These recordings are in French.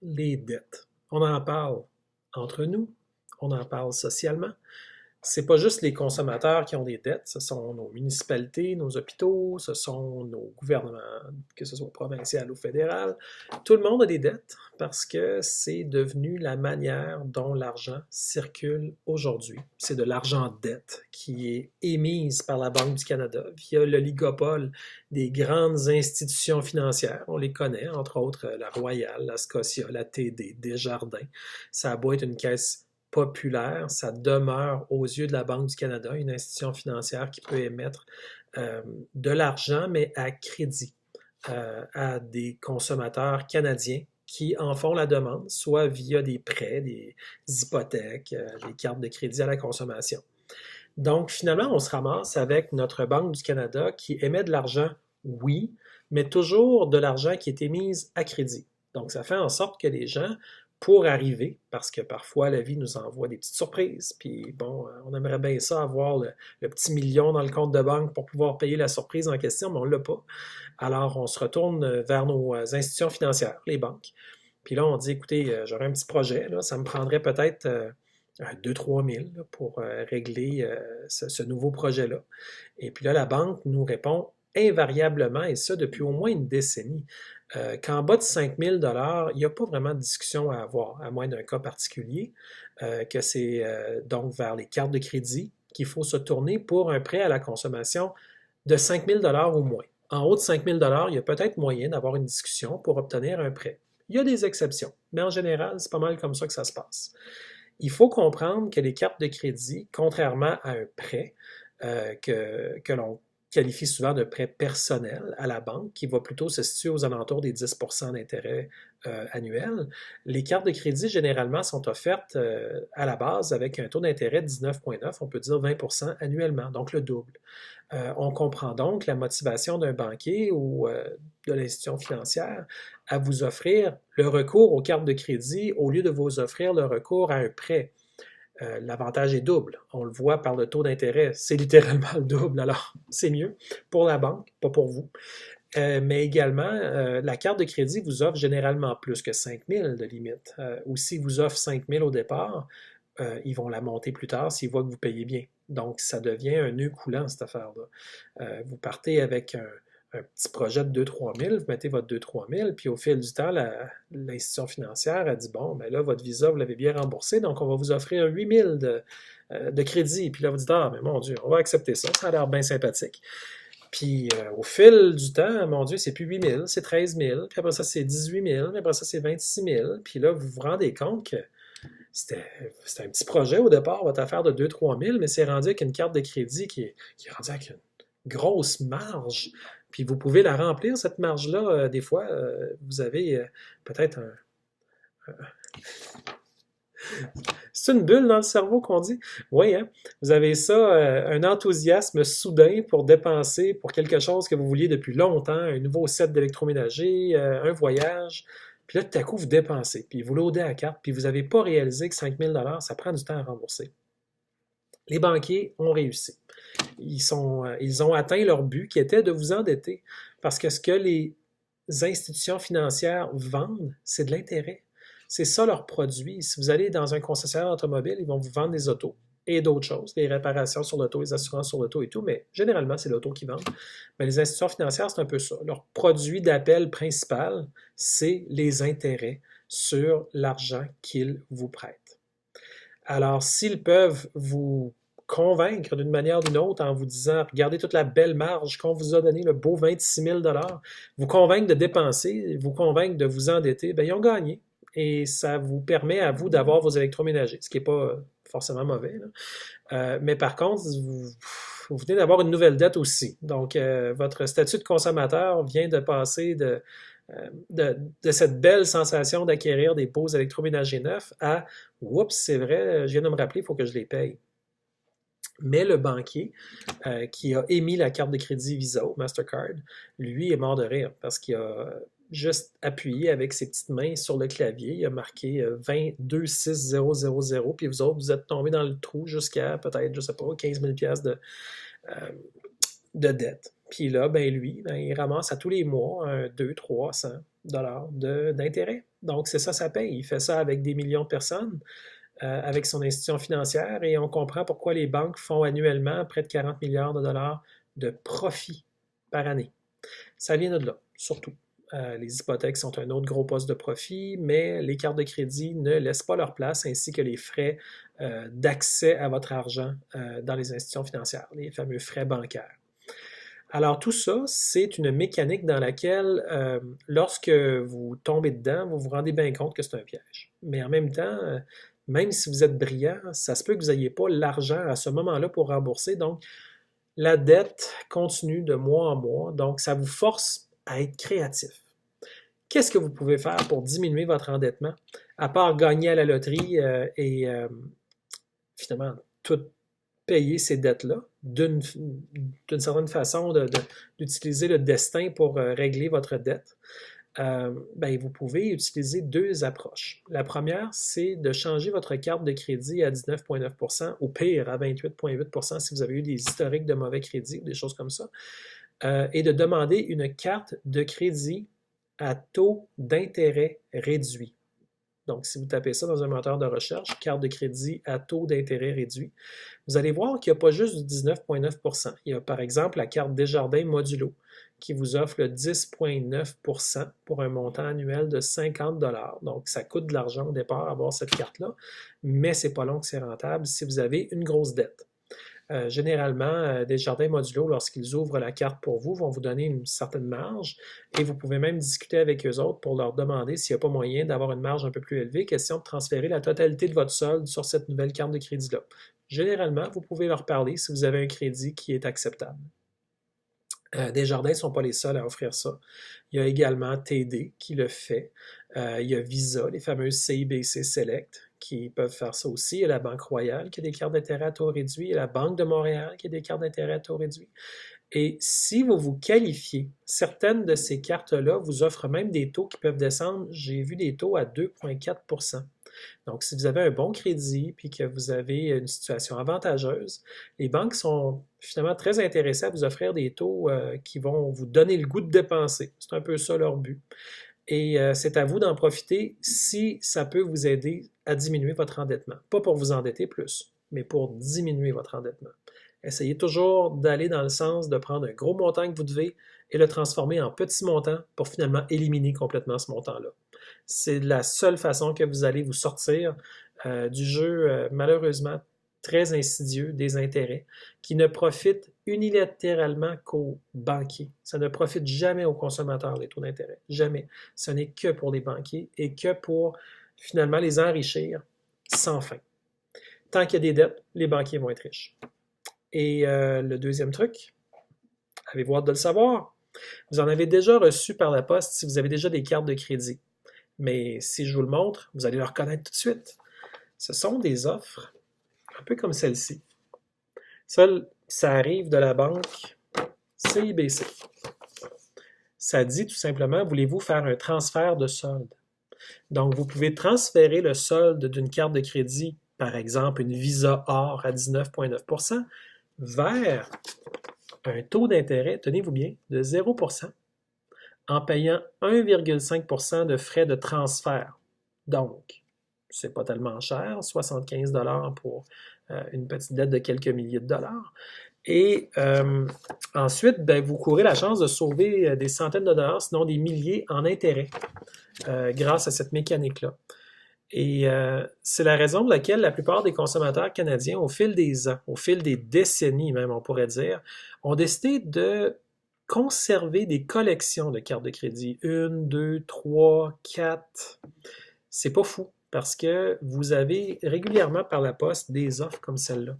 les dettes. On en parle entre nous, on en parle socialement. C'est pas juste les consommateurs qui ont des dettes, ce sont nos municipalités, nos hôpitaux, ce sont nos gouvernements, que ce soit provincial ou fédéral. Tout le monde a des dettes parce que c'est devenu la manière dont l'argent circule aujourd'hui. C'est de l'argent de dette qui est émise par la Banque du Canada via l'oligopole des grandes institutions financières. On les connaît, entre autres la Royale, la Scotia, la TD, Desjardins. Ça a beau être une caisse populaire, ça demeure aux yeux de la Banque du Canada une institution financière qui peut émettre de l'argent, mais à crédit à des consommateurs canadiens qui en font la demande, soit via des prêts, des hypothèques, des cartes de crédit à la consommation. Donc, finalement, on se ramasse avec notre Banque du Canada qui émet de l'argent, oui, mais toujours de l'argent qui est émise à crédit. Donc, ça fait en sorte que les gens, pour arriver, parce que parfois la vie nous envoie des petites surprises, puis bon, on aimerait bien ça, avoir le petit million dans le compte de banque pour pouvoir payer la surprise en question, mais on ne l'a pas. Alors, on se retourne vers nos institutions financières, les banques. Puis là, on dit, écoutez, j'aurais un petit projet, là, ça me prendrait peut-être 2-3 000 là, pour régler ce nouveau projet-là. Et puis là, la banque nous répond invariablement, et ça depuis au moins une décennie, qu'en bas de 5 000 il n'y a pas vraiment de discussion à avoir, à moins d'un cas particulier, que c'est donc vers les cartes de crédit qu'il faut se tourner pour un prêt à la consommation de 5 000 ou moins. En haut de 5 000 il y a peut-être moyen d'avoir une discussion pour obtenir un prêt. Il y a des exceptions, mais en général, c'est pas mal comme ça que ça se passe. Il faut comprendre que les cartes de crédit, contrairement à un prêt que l'on qualifie souvent de prêt personnel à la banque, qui va plutôt se situer aux alentours des 10 d'intérêt annuel, les cartes de crédit généralement sont offertes à la base avec un taux d'intérêt de 19,9, on peut dire 20 annuellement, donc le double. On comprend donc la motivation d'un banquier ou de l'institution financière à vous offrir le recours aux cartes de crédit au lieu de vous offrir le recours à un prêt. L'avantage est double. On le voit par le taux d'intérêt. C'est littéralement le double. Alors, c'est mieux pour la banque, pas pour vous. Mais également, la carte de crédit vous offre généralement plus que 5 000 de limite. Ou s'ils vous offrent 5 000 au départ, ils vont la monter plus tard s'ils voient que vous payez bien. Donc, ça devient un nœud coulant, cette affaire-là. Vous partez avec un petit projet de 2-3 000, vous mettez votre 2-3 000, puis au fil du temps, l'institution financière a dit, bon, ben là, votre visa, vous l'avez bien remboursé, donc on va vous offrir 8 000 de crédit. Puis là, vous dites, ah, mais mon Dieu, on va accepter ça, ça a l'air bien sympathique. Puis au fil du temps, mon Dieu, c'est plus 8 000, c'est 13 000, puis après ça, c'est 18 000, puis après ça, c'est 26 000. Puis là, vous vous rendez compte que c'était un petit projet au départ, votre affaire de 2-3 000, mais c'est rendu avec une carte de crédit qui est rendue avec une grosse marge. Puis vous pouvez la remplir, cette marge-là. Des fois, vous avez peut-être un, c'est une bulle dans le cerveau qu'on dit? Oui, hein? Vous avez ça, un enthousiasme soudain pour dépenser pour quelque chose que vous vouliez depuis longtemps, un nouveau set d'électroménager, un voyage. Puis là, tout à coup, vous dépensez, puis vous loadez à la carte, puis vous n'avez pas réalisé que 5 000 ça prend du temps à rembourser. Les banquiers ont réussi. Ils ont atteint leur but qui était de vous endetter. Parce que ce que les institutions financières vendent, c'est de l'intérêt. C'est ça leur produit. Si vous allez dans un concessionnaire automobile, ils vont vous vendre des autos et d'autres choses, les réparations sur l'auto, les assurances sur l'auto et tout, mais généralement, c'est l'auto qu'ils vendent. Mais les institutions financières, c'est un peu ça. Leur produit d'appel principal, c'est les intérêts sur l'argent qu'ils vous prêtent. Alors, s'ils peuvent vous convaincre d'une manière ou d'une autre en vous disant, regardez toute la belle marge qu'on vous a donné, le beau 26 000 vous convaincre de dépenser, vous convaincre de vous endetter, bien, ils ont gagné. Et ça vous permet à vous d'avoir vos électroménagers, ce qui n'est pas forcément mauvais. Mais par contre, vous venez d'avoir une nouvelle dette aussi. Donc, votre statut de consommateur vient de passer de cette belle sensation d'acquérir des beaux électroménagers neufs à oups, c'est vrai, je viens de me rappeler, il faut que je les paye. Mais le banquier qui a émis la carte de crédit Visa ou Mastercard, lui est mort de rire parce qu'il a juste appuyé avec ses petites mains sur le clavier, il a marqué 22 6 0 0 0, puis vous autres, vous êtes tombés dans le trou jusqu'à peut-être, je sais pas, 15 000 de dette. Puis là, ben lui, ben, il ramasse à tous les mois un 200-300 $ d'intérêt. Donc, c'est ça paye. Il fait ça avec des millions de personnes, avec son institution financière, et on comprend pourquoi les banques font annuellement près de 40 milliards de dollars de profit par année. Ça vient de là, surtout. Les hypothèques sont un autre gros poste de profit, mais les cartes de crédit ne laissent pas leur place, ainsi que les frais d'accès à votre argent dans les institutions financières, les fameux frais bancaires. Alors tout ça, c'est une mécanique dans laquelle, lorsque vous tombez dedans, vous vous rendez bien compte que c'est un piège. Mais en même temps, même si vous êtes brillant, ça se peut que vous n'ayez pas l'argent à ce moment-là pour rembourser. Donc, la dette continue de mois en mois. Donc, ça vous force à être créatif. Qu'est-ce que vous pouvez faire pour diminuer votre endettement, à part gagner à la loterie et finalement tout payer ces dettes-là, d'une certaine façon d'utiliser le destin pour régler votre dette? Ben, vous pouvez utiliser deux approches. La première, c'est de changer votre carte de crédit à 19,9 % ou pire, à 28,8 % si vous avez eu des historiques de mauvais crédit ou des choses comme ça, et de demander une carte de crédit à taux d'intérêt réduit. Donc, si vous tapez ça dans un moteur de recherche, carte de crédit à taux d'intérêt réduit, vous allez voir qu'il n'y a pas juste du 19,9 %. Il y a par exemple la carte Desjardins Modulo qui vous offre le 10,9 % pour un montant annuel de 50 $. Donc, ça coûte de l'argent au départ avoir cette carte-là, mais c'est pas long que c'est rentable si vous avez une grosse dette. Généralement, Desjardins Modulo, lorsqu'ils ouvrent la carte pour vous, vont vous donner une certaine marge et vous pouvez même discuter avec eux autres pour leur demander s'il n'y a pas moyen d'avoir une marge un peu plus élevée, question de transférer la totalité de votre solde sur cette nouvelle carte de crédit-là. Généralement, vous pouvez leur parler si vous avez un crédit qui est acceptable. Desjardins ne sont pas les seuls à offrir ça. Il y a également TD qui le fait. Il y a Visa, les fameuses CIBC Select, qui peuvent faire ça aussi. Il y a la Banque Royale qui a des cartes d'intérêt à taux réduit. Il y a la Banque de Montréal qui a des cartes d'intérêt à taux réduit. Et si vous vous qualifiez, certaines de ces cartes-là vous offrent même des taux qui peuvent descendre. J'ai vu des taux à 2,4 %. Donc, si vous avez un bon crédit puis que vous avez une situation avantageuse, les banques sont finalement très intéressées à vous offrir des taux qui vont vous donner le goût de dépenser. C'est un peu ça leur but. Et c'est à vous d'en profiter si ça peut vous aider à diminuer votre endettement. Pas pour vous endetter plus, mais pour diminuer votre endettement. Essayez toujours d'aller dans le sens de prendre un gros montant que vous devez et le transformer en petits montants pour finalement éliminer complètement ce montant-là. C'est la seule façon que vous allez vous sortir du jeu, malheureusement, très insidieux des intérêts, qui ne profitent unilatéralement qu'aux banquiers. Ça ne profite jamais aux consommateurs, les taux d'intérêt. Jamais. Ce n'est que pour les banquiers et que pour finalement les enrichir sans fin. Tant qu'il y a des dettes, les banquiers vont être riches. Et le deuxième truc, avez-vous hâte de le savoir? Vous en avez déjà reçu par la poste si vous avez déjà des cartes de crédit. Mais si je vous le montre, vous allez le reconnaître tout de suite. Ce sont des offres un peu comme celle-ci. Ça arrive de la banque CIBC. Ça dit tout simplement, voulez-vous faire un transfert de solde? Donc, vous pouvez transférer le solde d'une carte de crédit, par exemple une Visa Or à 19,9 % vers un taux d'intérêt, tenez-vous bien, de 0 % en payant 1,5 % de frais de transfert. Donc, c'est pas tellement cher, 75 $ pour une petite dette de quelques milliers de dollars. Et ensuite, ben, vous courez la chance de sauver des centaines de dollars, sinon des milliers en intérêts, grâce à cette mécanique-là. Et c'est la raison pour laquelle la plupart des consommateurs canadiens, au fil des ans, au fil des décennies même, on pourrait dire, ont décidé de conserver des collections de cartes de crédit. 1, 2, 3, 4. C'est pas fou, parce que vous avez régulièrement par la poste des offres comme celle-là.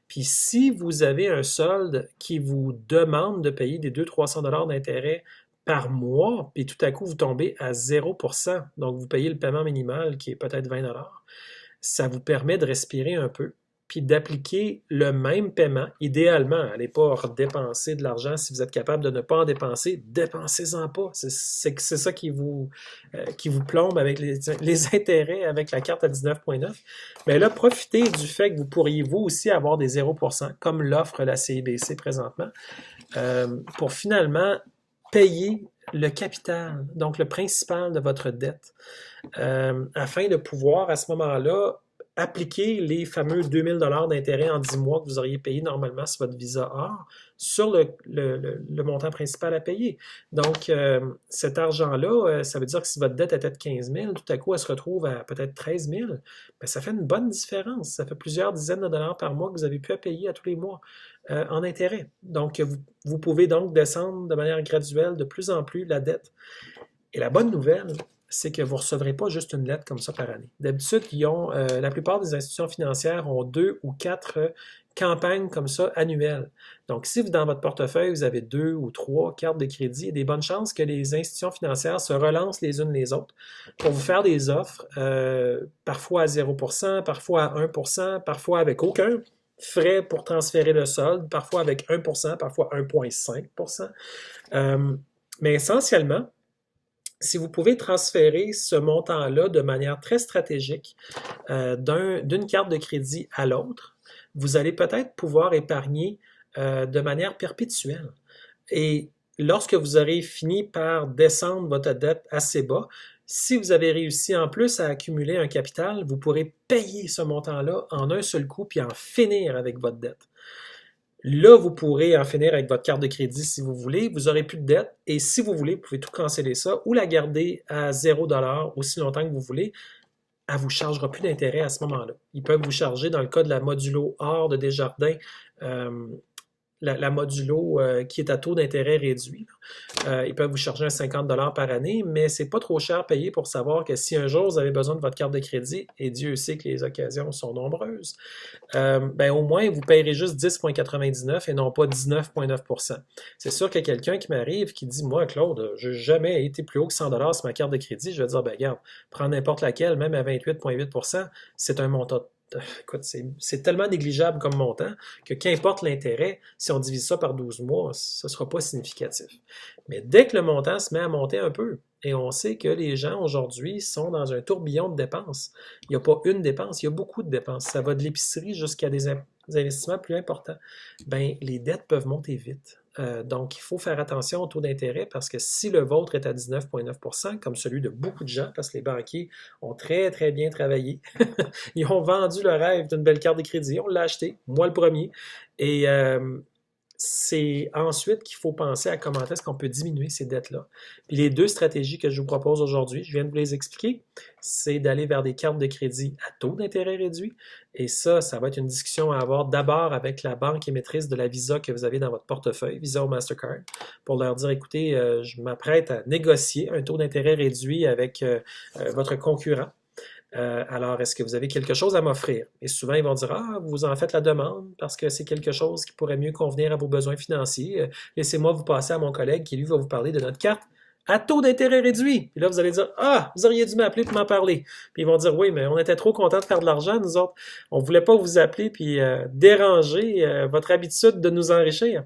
Puis si vous avez un solde qui vous demande de payer des 200-300 $ d'intérêt par mois, puis tout à coup vous tombez à 0 %, donc vous payez le paiement minimal qui est peut-être 20 $, ça vous permet de respirer un peu, puis d'appliquer le même paiement. Idéalement, n'allez pas dépenser de l'argent si vous êtes capable de ne pas en dépenser, dépensez-en pas. C'est ça qui vous plombe avec les intérêts avec la carte à 19,9. Mais là, profitez du fait que vous pourriez vous aussi avoir des 0%, comme l'offre la CIBC présentement, pour finalement payer le capital, donc le principal de votre dette, afin de pouvoir à ce moment-là appliquer les fameux 2000 $ d'intérêt en 10 mois que vous auriez payé normalement sur votre Visa Or sur le montant principal à payer. Donc, cet argent-là, ça veut dire que si votre dette était de 15 000, tout à coup, elle se retrouve à peut-être 13 000, bien, ça fait une bonne différence. Ça fait plusieurs dizaines de dollars par mois que vous avez pu à payer à tous les mois en intérêt. Donc, vous pouvez donc descendre de manière graduelle de plus en plus la dette. Et la bonne nouvelle, c'est que vous ne recevrez pas juste une lettre comme ça par année. D'habitude, la plupart des institutions financières ont 2 ou 4 campagnes comme ça annuelles. Donc, si dans votre portefeuille, vous avez 2 ou 3 cartes de crédit, il y a des bonnes chances que les institutions financières se relancent les unes les autres pour vous faire des offres, parfois à 0%, parfois à 1%, parfois avec aucun frais pour transférer le solde, parfois avec 1%, parfois 1,5%. Mais essentiellement, si vous pouvez transférer ce montant-là de manière très stratégique d'une carte de crédit à l'autre, vous allez peut-être pouvoir épargner de manière perpétuelle. Et lorsque vous aurez fini par descendre votre dette assez bas, si vous avez réussi en plus à accumuler un capital, vous pourrez payer ce montant-là en un seul coup puis en finir avec votre dette. Là, vous pourrez en finir avec votre carte de crédit si vous voulez. Vous n'aurez plus de dette et si vous voulez, vous pouvez tout canceller ça ou la garder à 0 $ aussi longtemps que vous voulez. Elle ne vous chargera plus d'intérêt à ce moment-là. Ils peuvent vous charger, dans le cas de la modulo Or de Desjardins, la modulo qui est à taux d'intérêt réduit. Ils peuvent vous charger un 50 $ par année, mais c'est pas trop cher payé pour savoir que si un jour vous avez besoin de votre carte de crédit, et Dieu sait que les occasions sont nombreuses, au moins vous payerez juste 10,99 et non pas 19,9%. C'est sûr que quelqu'un qui m'arrive qui dit « Moi, Claude, je n'ai jamais été plus haut que 100 $ sur ma carte de crédit », je vais dire « Regarde, prends n'importe laquelle, même à 28,8%, c'est un montant. Écoute, c'est tellement négligeable comme montant que qu'importe l'intérêt, si on divise ça par 12 mois, ce ne sera pas significatif. Mais dès que le montant se met à monter un peu, et on sait que les gens aujourd'hui sont dans un tourbillon de dépenses, il n'y a pas une dépense, il y a beaucoup de dépenses. Ça va de l'épicerie jusqu'à des investissements plus importants. Bien, les dettes peuvent monter vite. Donc, il faut faire attention au taux d'intérêt parce que si le vôtre est à 19,9%, comme celui de beaucoup de gens, parce que les banquiers ont très, très bien travaillé, ils ont vendu le rêve d'une belle carte de crédit, on l'a acheté, moi le premier, et c'est ensuite qu'il faut penser à comment est-ce qu'on peut diminuer ces dettes-là. Puis les deux stratégies que je vous propose aujourd'hui, je viens de vous les expliquer, c'est d'aller vers des cartes de crédit à taux d'intérêt réduit. Et ça va être une discussion à avoir d'abord avec la banque émettrice de la Visa que vous avez dans votre portefeuille, Visa ou Mastercard, pour leur dire, écoutez, je m'apprête à négocier un taux d'intérêt réduit avec votre concurrent. Alors, est-ce que vous avez quelque chose à m'offrir? Et souvent, ils vont dire, ah, vous en faites la demande parce que c'est quelque chose qui pourrait mieux convenir à vos besoins financiers. Laissez-moi vous passer à mon collègue qui, lui, va vous parler de notre carte à taux d'intérêt réduit. Puis là, vous allez dire, ah, vous auriez dû m'appeler pour m'en parler. Puis ils vont dire, oui, mais on était trop contents de faire de l'argent, nous autres. On ne voulait pas vous appeler puis déranger votre habitude de nous enrichir.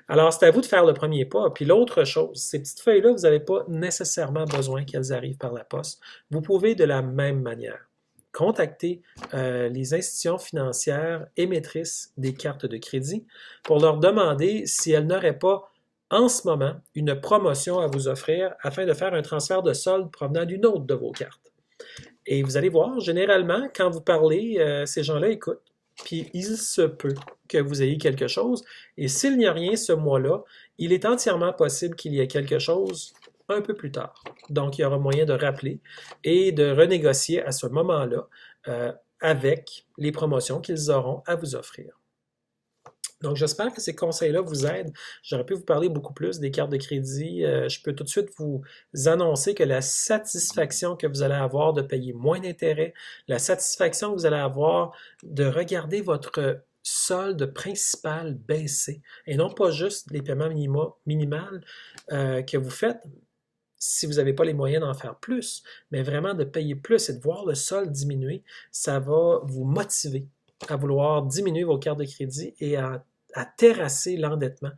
Alors, c'est à vous de faire le premier pas. Puis l'autre chose, ces petites feuilles-là, vous n'avez pas nécessairement besoin qu'elles arrivent par la poste. Vous pouvez de la même manière contacter les institutions financières émettrices des cartes de crédit pour leur demander si elles n'auraient pas en ce moment une promotion à vous offrir afin de faire un transfert de solde provenant d'une autre de vos cartes. Et vous allez voir, généralement, quand vous parlez, ces gens-là écoutent. Puis il se peut que vous ayez quelque chose. Et s'il n'y a rien ce mois-là, il est entièrement possible qu'il y ait quelque chose un peu plus tard. Donc, il y aura moyen de rappeler et de renégocier à ce moment-là avec les promotions qu'ils auront à vous offrir. Donc, j'espère que ces conseils-là vous aident. J'aurais pu vous parler beaucoup plus des cartes de crédit. Je peux tout de suite vous annoncer que la satisfaction que vous allez avoir de payer moins d'intérêts, la satisfaction que vous allez avoir de regarder votre solde principal baisser, et non pas juste les paiements minimaux que vous faites, si vous n'avez pas les moyens d'en faire plus, mais vraiment de payer plus et de voir le solde diminuer, ça va vous motiver à vouloir diminuer vos cartes de crédit et à terrasser l'endettement.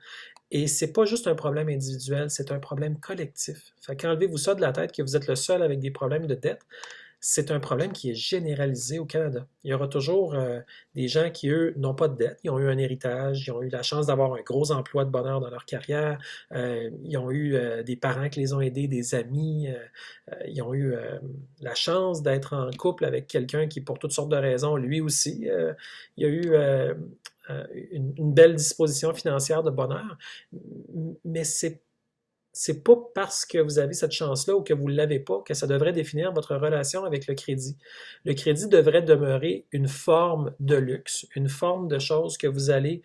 Et c'est pas juste un problème individuel, c'est un problème collectif. Fait qu'enlevez-vous ça de la tête que vous êtes le seul avec des problèmes de dette. C'est un problème qui est généralisé au Canada. Il y aura toujours des gens qui, eux, n'ont pas de dette. Ils ont eu un héritage, ils ont eu la chance d'avoir un gros emploi de bonheur dans leur carrière, ils ont eu des parents qui les ont aidés, des amis, ils ont eu la chance d'être en couple avec quelqu'un qui, pour toutes sortes de raisons, lui aussi, il a eu une belle disposition financière de bonheur, mais c'est pas parce que vous avez cette chance-là ou que vous ne l'avez pas que ça devrait définir votre relation avec le crédit. Le crédit devrait demeurer une forme de luxe, une forme de chose que vous allez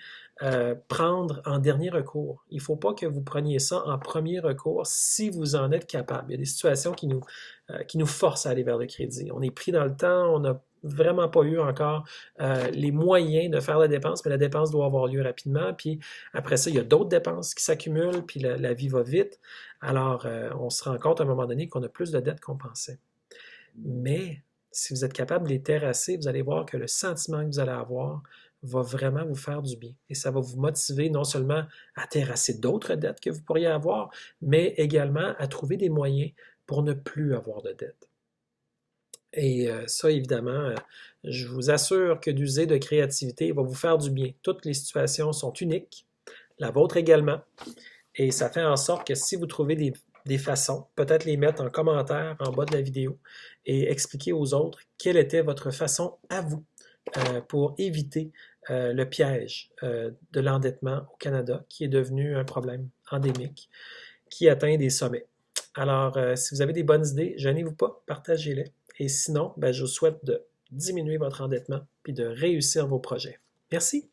prendre en dernier recours. Il ne faut pas que vous preniez ça en premier recours si vous en êtes capable. Il y a des situations qui nous forcent à aller vers le crédit. On est pris dans le temps, on n'a vraiment pas eu encore les moyens de faire la dépense, mais la dépense doit avoir lieu rapidement. Puis après ça, il y a d'autres dépenses qui s'accumulent, puis la vie va vite. Alors, on se rend compte à un moment donné qu'on a plus de dettes qu'on pensait. Mais si vous êtes capable de les terrasser, vous allez voir que le sentiment que vous allez avoir va vraiment vous faire du bien. Et ça va vous motiver non seulement à terrasser d'autres dettes que vous pourriez avoir, mais également à trouver des moyens pour ne plus avoir de dettes. Et ça, évidemment, je vous assure que d'user de créativité va vous faire du bien. Toutes les situations sont uniques, la vôtre également. Et ça fait en sorte que si vous trouvez des façons, peut-être les mettre en commentaire en bas de la vidéo et expliquer aux autres quelle était votre façon à vous pour éviter le piège de l'endettement au Canada, qui est devenu un problème endémique, qui atteint des sommets. Alors, si vous avez des bonnes idées, gênez-vous pas, partagez-les. Et sinon, je vous souhaite de diminuer votre endettement puis de réussir vos projets. Merci!